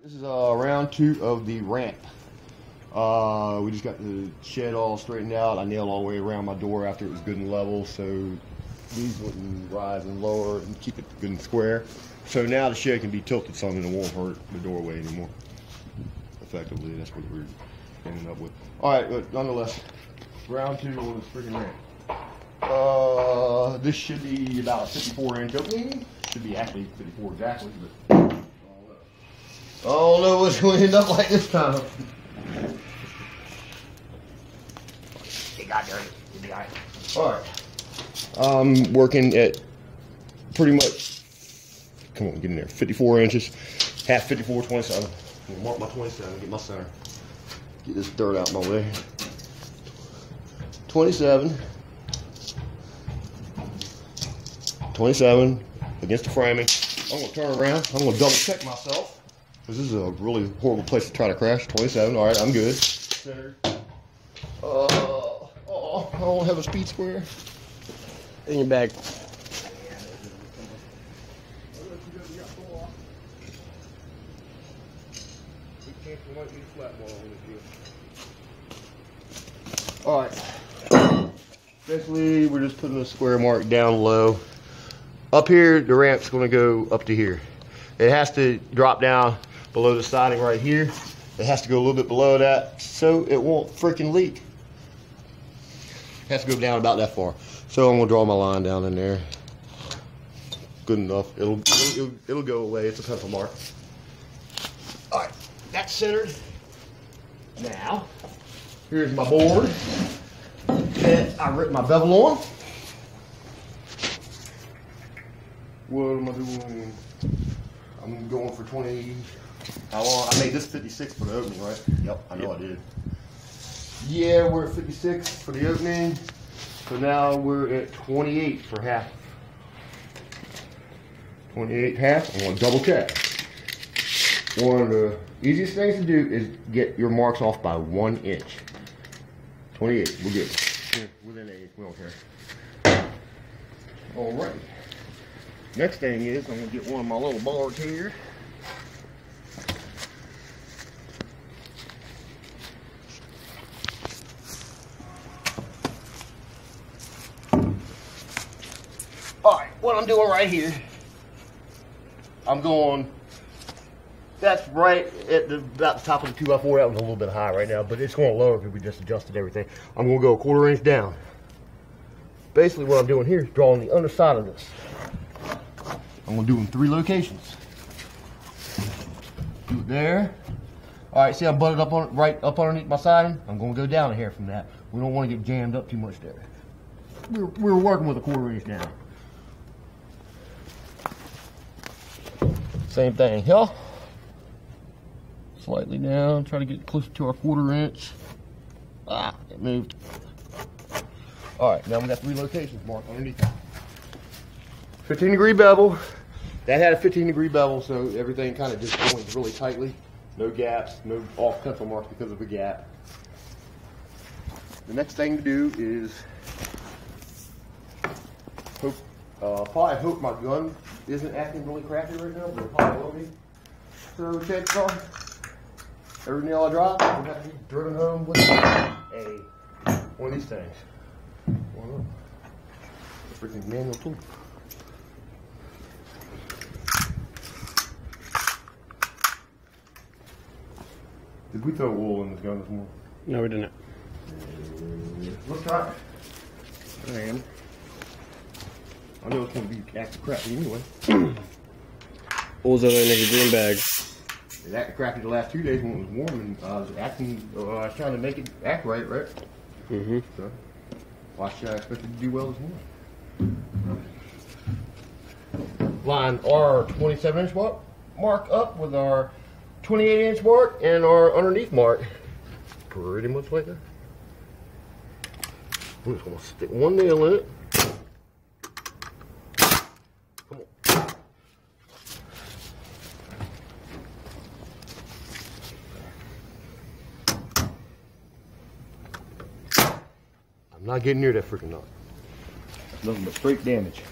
This is round 2 of the ramp. We just got the shed all straightened out. I nailed all the way around my door after it was good and level, so these wouldn't rise and lower and keep it good and square. So now the shed can be tilted something and it won't hurt the doorway anymore. Effectively, that's what we're ending up with. All right, but nonetheless, round 2 on this freaking ramp. This should be about a 54-inch opening. Should be actually 54 exactly, but I don't know what's going to end up like this time. It got dirty. It'll be all right. All right. I'm working at pretty much, come on, get in there, 54 inches, half 54, 27. I'm gonna mark my 27 and get my center. Get this dirt out my way. 27. 27 against the framing. I'm gonna turn around. I'm gonna double check myself, because this is a really horrible place to try to crash. 27, all right, I'm good. Center. I don't have a speed square. In your bag. All right. Basically, we're just putting a square mark down low. Up here, the ramp's going to go up to here. It has to drop down below the siding right here. It has to go a little bit below that so it won't freaking leak. It has to go down about that far. So I'm going to draw my line down in there. Good enough. It'll go away. It's a pencil mark. All right, that's centered. Now, here's my board that I ripped my bevel on. What am I doing? I'm going for 20. How long? I made this 56 for the opening, right? Yep, I know I did. Yeah, we're at 56 for the opening. So now we're at 28 for half. 28 half. I'm going to double check. One of the easiest things to do is get your marks off by 1 inch. 28, we're good. Within 8, we don't care. Alright. Next thing is I'm going to get one of my little boards here. Alright, what I'm doing right here, I'm going, that's right at about the top of the 2x4. That was a little bit high right now, but it's going lower because we just adjusted everything. I'm going to go a 1/4 inch down. Basically what I'm doing here is drawing the underside of this. I'm going to do it in 3 locations. Do it there. Alright, see I'm butted up on right up underneath my siding? I'm going to go down a hair from that. We don't want to get jammed up too much there. We're working with a 1/4 inch down. Same thing here. Slightly down, try to get closer to our 1/4 inch. Ah, it moved. Alright, now we got 3 locations marked underneath that. 15-degree bevel. That had a 15-degree bevel, so everything kind of just joins really tightly. No gaps, no off pencil marks because of a gap. The next thing to do is probably hope my gun isn't acting really crappy right now, but it probably will be. So chances are, every nail I drop, I'm going to have to be driven home with one of these things. One of them. Freaking manual tool. Did we throw wool in this gun this morning? No, we didn't. Let's try it. I am. I know it's going to be acting crappy anyway. Wool's over in the green bag. It acted crappy the last 2 days when it was warm, and I was trying to make it act right? Mm-hmm. So, why should I expect it to do well this morning? Line our 27-inch mark up with our 28-inch mark and our underneath mark. Pretty much like that. I'm just going to stick one nail in it. Come on. I'm not getting near that freaking knot. Nothing but straight damage.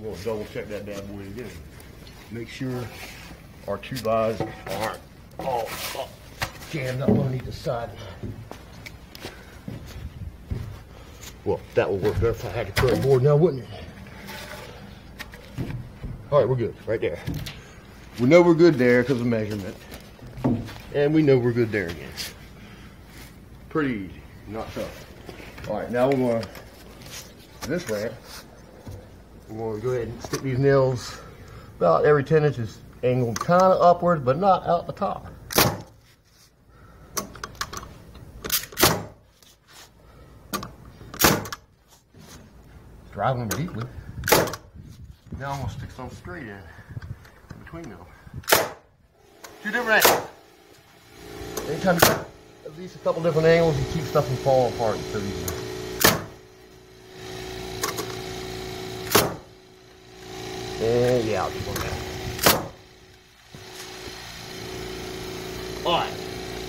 we're gonna double check that bad boy again. Make sure our 2x aren't all jammed up underneath the side. Well, that would work better if I had the correct board now, wouldn't it? All right, we're good right there. We know we're good there because of measurement. And we know we're good there again. Pretty easy, not tough. All right, now we're going to, this ramp, we're going to go ahead and stick these nails about every 10 inches, angled kind of upward, but not out the top. Driving them deeply. Now I'm going to stick some straight in between them. Two different angles. Anytime you got at least a couple different angles, you keep stuff from falling apart so easily. And yeah, I'll keep on that. Alright,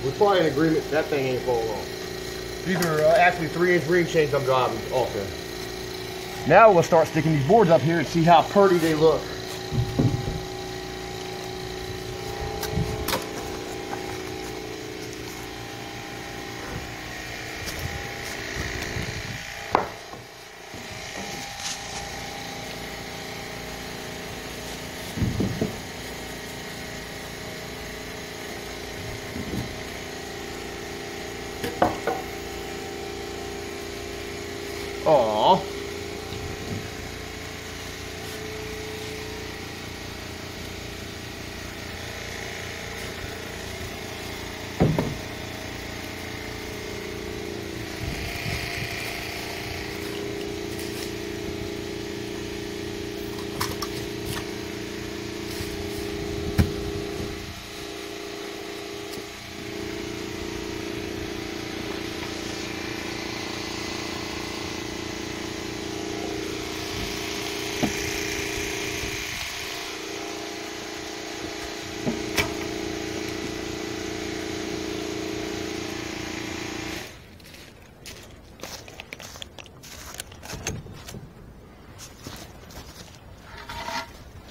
we're probably in agreement that thing ain't falling off. These are actually 3-inch ring chains I'm driving also. Now we'll start sticking these boards up here and see how pretty they look. Aww.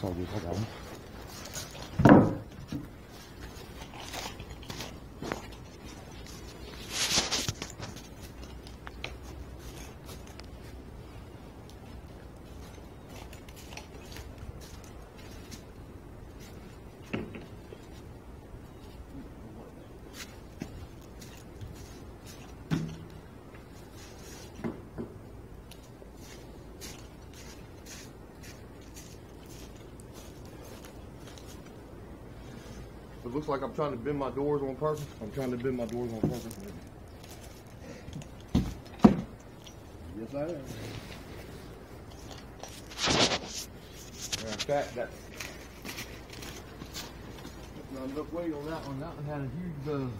All good, I got one. It looks like I'm trying to bend my doors on purpose. I'm trying to bend my doors on purpose. Yes, I am. In fact, that's not enough weight on that one. That one had a huge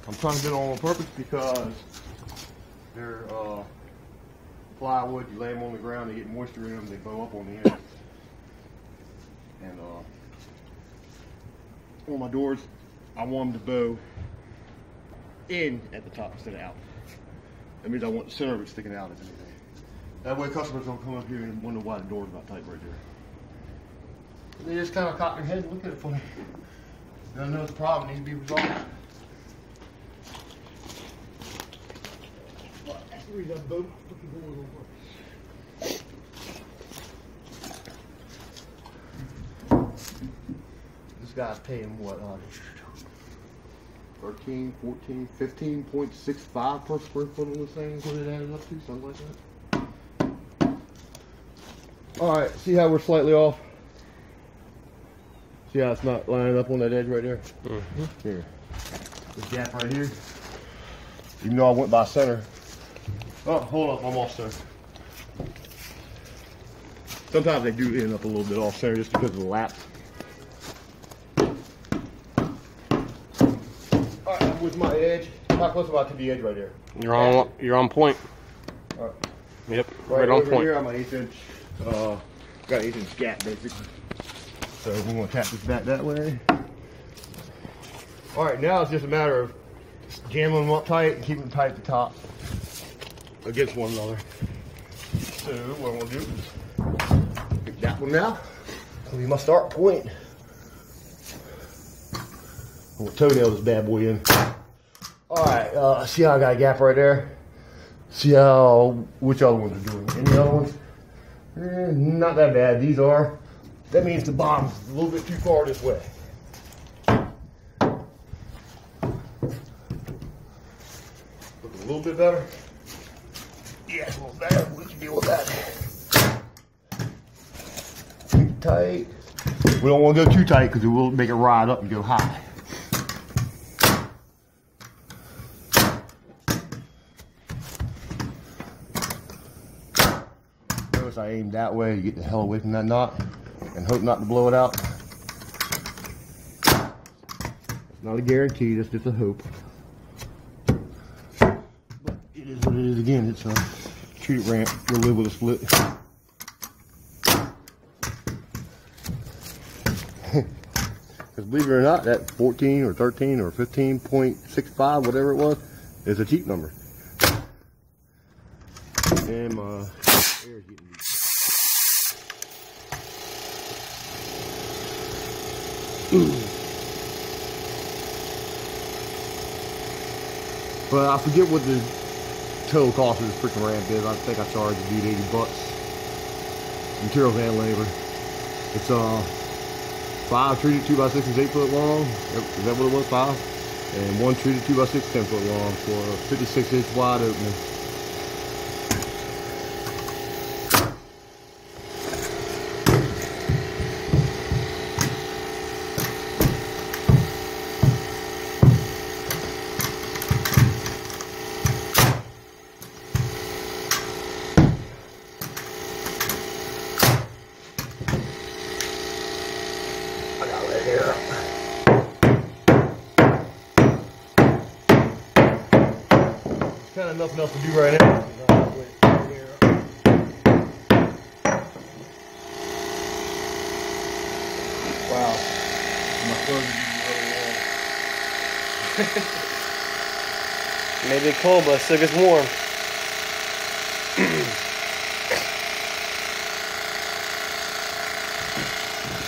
I'm trying to do it on purpose because they're plywood. You lay them on the ground, they get moisture in them, they bow up on the end. And on my doors, I want them to bow in at the top instead of out. That means I want the center of it sticking out, if anything. That way customers don't come up here and wonder why the door's not tight right there. They just kind of cock their head and look at it for me. They know the problem needs to be resolved. This guy's paying what, 13, 14, 15.65 per square foot on this thing is what it added up to, something like that. Alright, see how we're slightly off? See how it's not lining up on that edge right there? Mm-hmm. Here. This gap right here. Even though I went by center. Oh, hold up, I'm off center. Sometimes they do end up a little bit off center just because of the lapse. Alright, with my edge. How close am I to the edge right there? You're on point. All right. Yep, Right on over point. here, I'm an 1/8 inch. Got an 1/8 inch gap basically. So we're gonna tap this back that way. All right, now it's just a matter of jamming them up tight and keeping them tight at the top against one another. So what I'm gonna do is pick that one now. That'll be my start point. I'm gonna toenail this bad boy in. All right, see how I got a gap right there? See how, which other ones are doing? Any other ones? Not that bad, these are. That means the bottom's a little bit too far this way. Look a little bit better? Yeah, it's a little better. We can deal with that. Too tight. We don't want to go too tight because it will make it ride up and go high. Notice I aim that way to get the hell away from that knot and hope not to blow it out. It's not a guarantee, that's just a hope. But it is what it is again, it's a treat ramp. We'll live with a split. Because believe it or not, that 14 or 13 or 15.65, whatever it was, is a cheap number. And my air is getting weak. But I forget what the total cost of this freaking ramp is. I think I charged the dude 80 bucks. Materials and labor. It's 5 treated 2x6 is 8 foot long. Is that what it was? 5? And 1 treated 2x6 10 foot long for a 56 inch wide opening. Kind of nothing else to do right now. Wow. My clothes are really warm. Maybe it's cold, but it still gets warm.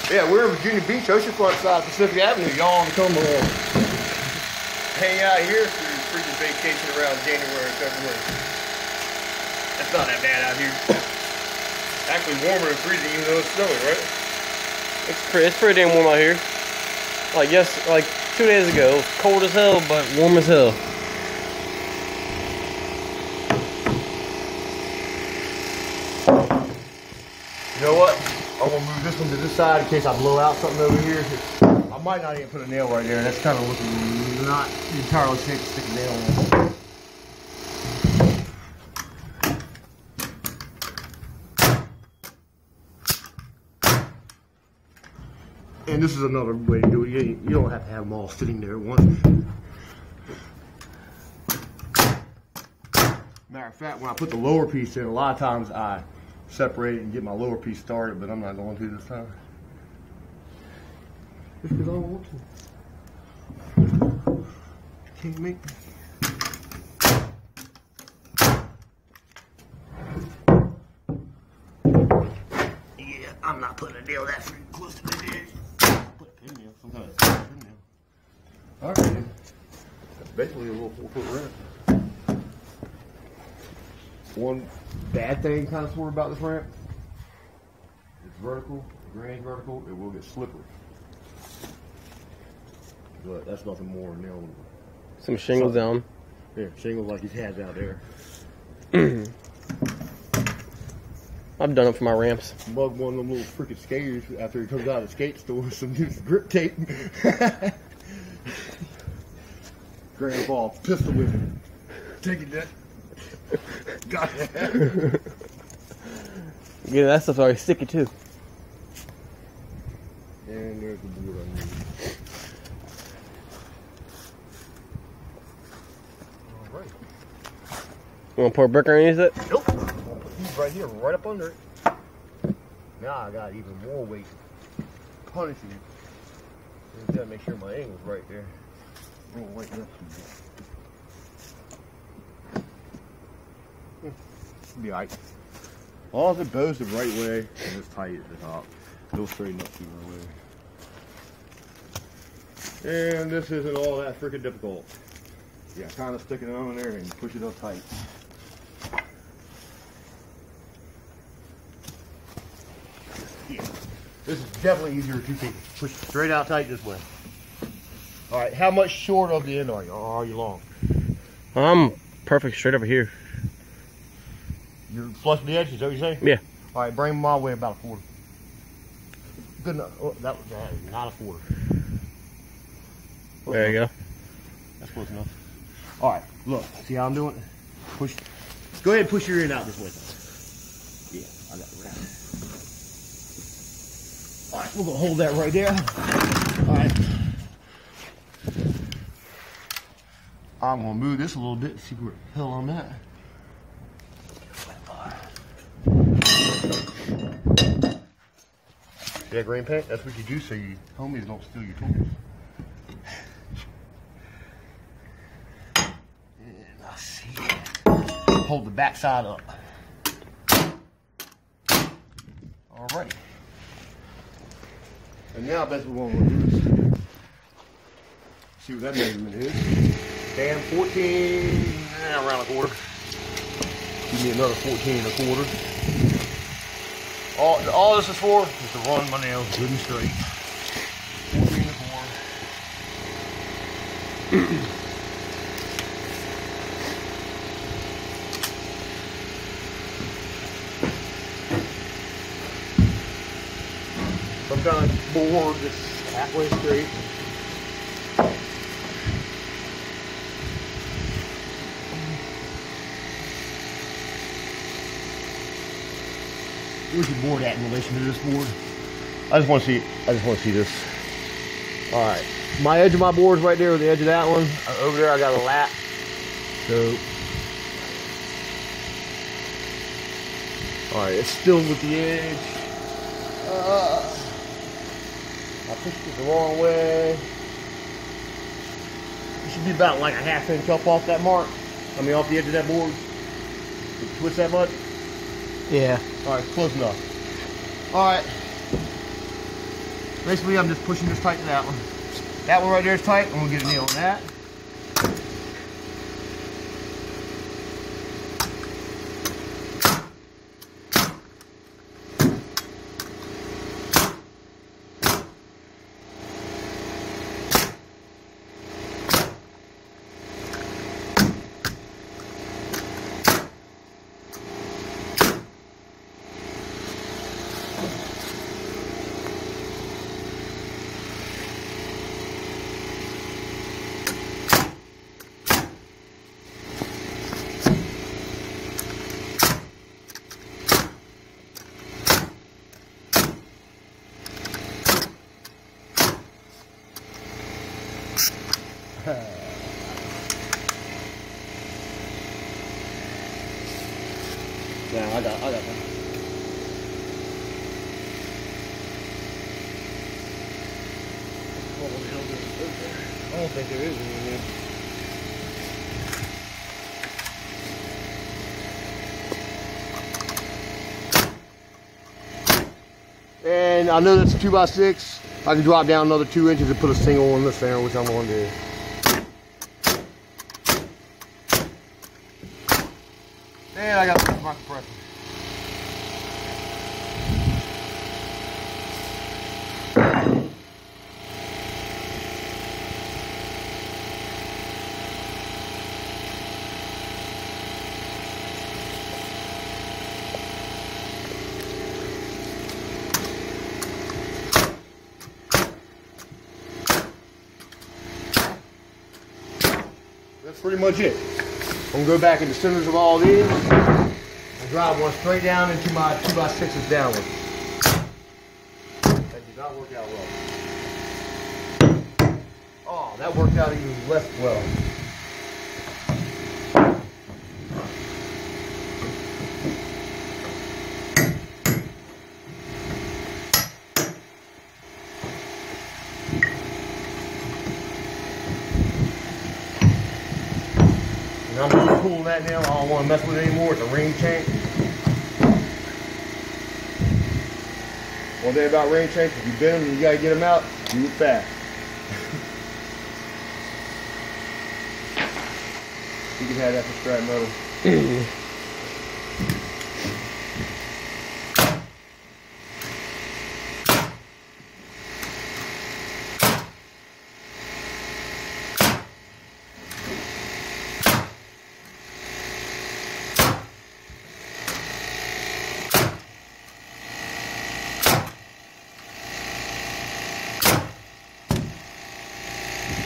Yeah, we're in Virginia Beach, oceanfront side of Pacific Avenue. Y'all want to come hang out here for your freaking vacation around January and February. That's not that bad out here. Actually warmer than freezing even though it's snowing, right? It's pretty damn warm out here. Like 2 days ago, it was cold as hell, but warm as hell. You know what? I'm gonna move this one to this side in case I blow out something over here. I might not even put a nail right there. That's kind of looking not entirely safe to stick a nail in. And this is another way to do it. You don't have to have them all sitting there at once. Matter of fact, when I put the lower piece in, a lot of times I separate it and get my lower piece started, but I'm not going to this time. Just because I don't want to. Can't make me. Yeah, I'm not putting a nail that freaking close to the edge. Put a pin nail, some kind of pin nail. Alright, then. That's basically a little 4-foot ramp. One bad thing kind of sort of about this ramp, it's vertical, the grain's vertical, it will get slippery. But that's nothing more than nailing Some shingles down. Yeah, shingles like he has out there. I've done it for my ramps. Bug one of them little freaking skaters after he comes out of the skate store with some new grip tape. Grandpa pistol whipping. Take it, Dad. Got it. Yeah, that stuff's already sticky too. And there's the board I need. You want to pour a brick underneath it? Nope. I'm gonna put these right here, right up under it. Now I got even more weight. Punishing it. Just gotta make sure my angle's right there. Oh, wait, be alright. As long as it bows the right way and it's tight at the top, it'll straighten up sooner or later. And this isn't all that freaking difficult. Yeah, kind of stick it on there and push it up tight. Yeah, this is definitely easier to keep. Push it straight out tight this way. All right, how much short of the end are you? Or are you long? I'm perfect straight over here. You're flush with the edge, is that what you're saying? Yeah. All right, bring them my way about a quarter. Good enough. Oh, that is not a quarter. Close There you enough. go. That's close enough. All right, look. See how I'm doing it? Push. Go ahead and push your end out this way. Yeah, I got it right. All right, we're gonna hold that right there. All right. I'm gonna move this a little bit. See where the hell I'm at. See that green paint? That's what you do so you homies don't steal your tools. And I see it. Hold the back side up. Alrighty. And now that's what we're going to do is see what that measurement is. Damn, 14, around a quarter. Give me another 14 and a quarter. All this is for is to run my nails good and straight. 14 and a quarter. Some kind of board that's halfway straight. Where's your board at in relation to this board? I just want to see. I just want to see this. All right, my edge of my board is right there with the edge of that one. Over there, I got a lat. So, all right, it's still with the edge. I pushed it the wrong way. It should be about like a ½ inch up off that mark. I mean, off the edge of that board. Twist that much. Yeah. All right, close enough. All right. Basically, I'm just pushing this tight to that one. That one right there is tight. I'm gonna get a nail on that. Yeah, I got that. What the hell is there? I don't think there is any in there. And I know that's a 2x6. I can drop down another 2 inches and put a single in the center, which I'm going to do. And I got my compressor. That's pretty much it. I'm gonna go back in the centers of all these and drive one straight down into my 2x6s downward. That did not work out well. Oh, that worked out even less well. And I'm really pulling that now. I don't want to mess with it anymore. It's a ring tank. One thing about ring tanks, if you bend them and you gotta get them out, do it fast. You can have that for scrap metal.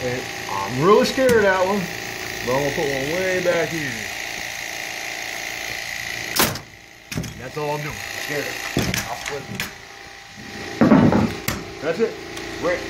And I'm really scared of that one, but I'm gonna put one way back here. That's all I'm doing. Scared of it. I'll split it. That's it. Right.